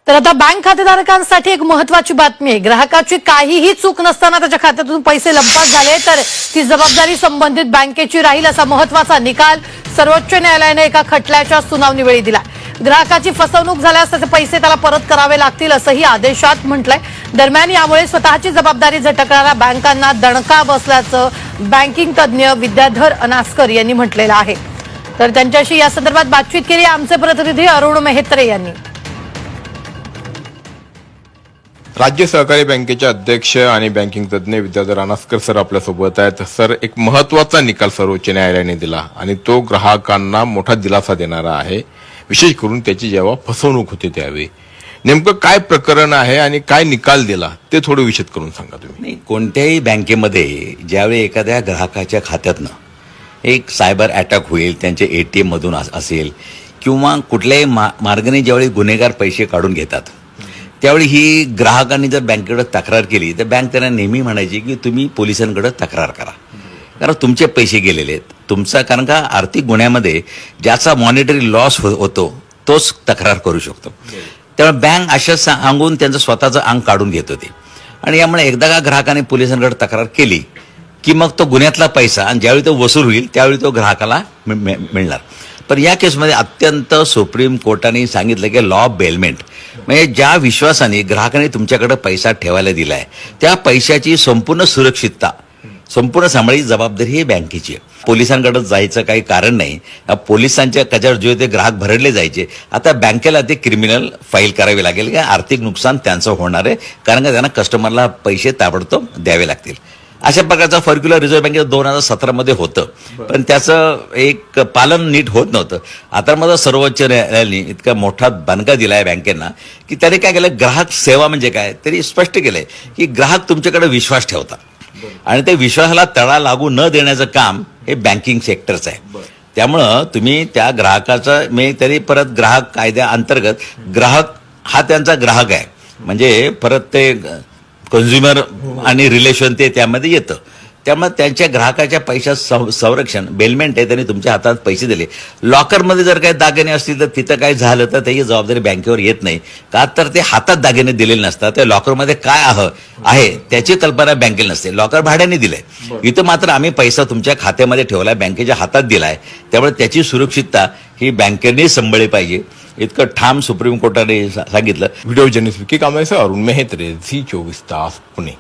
तर आता बँक खातेधारकांसाठी एक महत्त्वाची बातमी आहे। ग्राहकाची काहीही चूक नसताना त्याच्या खात्यातून पैसे लंपास झाले तर ती जबाबदारी संबंधित बँकेची राहील असा महत्त्वाचा निकाल सर्वोच्च न्यायालयाने एका खटल्याच्या सुनावणीवेळी दिला। ग्राहकाची फसवणूक झाल्यास त्याचे पैसे त्याला परत करावे लागतील असंही आदेशात म्हटलंय। दरम्यान यामुळे स्वतःची जबाबदारी झटकणाऱ्या बँकांना दणका बसल्याचं बँकिंग तज्ज्ञ विद्याधर अनास्कर यांनी म्हटलेलं आहे। तर त्यांच्याशी या संदर्भात बातचीत केली आमचे प्रतिनिधी अरुण मेहत्रे यांनी। राज्य सहकारी बँकेचे अध्यक्ष आणि बँकिंग तज्ज्ञ विद्याधर अनास्कर सर आपल्या सोबत आहेत। सर, एक महत्त्वाचा निकाल सर्वोच्च न्यायालयाने दिला आणि तो ग्राहकांना मोठा दिलासा देणारा आहे, विशेष करून त्याची जेव्हा फसवणूक होते त्यावेळी। नेमकं काय प्रकरण आहे आणि काय निकाल दिला ते थोडं विशद करून सांगा तुम्ही। नाही, कोणत्याही बँकेमध्ये ज्यावेळी एखाद्या ग्राहकाच्या खात्यातनं एक सायबर अटॅक होईल, त्यांच्या एटीएम मधून असेल किंवा कुठल्याही मार्गाने ज्यावेळी गुन्हेगार पैसे काढून घेतात, त्यावेळी ही ग्राहकांनी जर बँकेकडे तक्रार केली तर बँक त्यांना नेहमी म्हणायची की तुम्ही पोलिसांकडे तक्रार करा, कारण तुमचे पैसे गेलेले आहेत तुमचा, कारण का आर्थिक गुन्ह्यामध्ये ज्याचा मॉनिटरी लॉस होतो तोच तक्रार करू शकतो। त्यामुळे बँक अशा सांगून त्यांचं स्वतःचं अंग काढून घेत होते आणि यामुळे एकदा का ग्राहकाने पोलिसांकडे तक्रार केली की मग तो गुन्ह्यातला पैसा आणि ज्यावेळी तो वसूल होईल त्यावेळी तो ग्राहकाला मिळणार। पण या केसमध्ये अत्यंत सुप्रीम कोर्टाने सांगितलं की लॉ ऑफ बेलमेंट, म्हणजे ज्या विश्वासाने ग्राहकाने तुमच्याकडे पैसा ठेवायला दिलाय त्या पैशाची संपूर्ण सुरक्षितता, संपूर्ण सांभाळी जबाबदारी ही बँकेची आहे। पोलिसांकडे जायचं काही कारण नाही। पोलिसांच्या कच्यावर जे ते ग्राहक भरडले जायचे, आता बँकेला ते क्रिमिनल फाईल करावी लागेल की आर्थिक नुकसान त्यांचं होणार आहे, कारण का त्यांना कस्टमरला पैसे ताबडतोब द्यावे लागतील। अशा प्रकारचा फॉर्क्युलर रिझर्व्ह बँकेचं 2017 मध्ये होतं, पण त्याचं एक पालन नीट होत नव्हतं। आता मग सर्वोच्च न्यायालयाने इतका मोठा दणका दिलाय बँकेंना की त्याने काय केलं, ग्राहक सेवा म्हणजे काय तरी स्पष्ट केलंय की ग्राहक तुमच्याकडे विश्वास ठेवतात आणि ते विश्वासाला तडा लागू न देण्याचं काम हे बँकिंग सेक्टरचं आहे। त्यामुळं तुम्ही त्या ग्राहकाचं मी तरी परत ग्राहक कायद्या अंतर्गत ग्राहक हा त्यांचा ग्राहक आहे, म्हणजे परत ते कन्झ्युमर आणि रिलेशन ते त्यामध्ये येतं। त्यामुळे त्यांच्या ग्राहकाच्या पैशाचं संरक्षण बेलमेंट आहे, त्यांनी तुमच्या हातात पैसे दिले। लॉकरमध्ये जर काही दागिने असतील तर तिथं काही झालं तर त्याची जबाबदारी बँकेवर येत नाही, का तर ते हातात दागिने दिलेले नसतात। त्या लॉकरमध्ये काय आहे त्याची कल्पना बँकेला नसते, लॉकर भाड्याने दिलंय। इथं मात्र आम्ही पैसा तुमच्या खात्यामध्ये ठेवलाय, बँकेच्या हातात दिलाय, त्यामुळे त्याची सुरक्षितता ही बँकेने सांभाळली पाहिजे, इतकं ठाम सुप्रीम कोर्टाने सांगितलं। Video journalist Vicky Kamble, Arun Mehtre, Zee 24 Taas, Pune.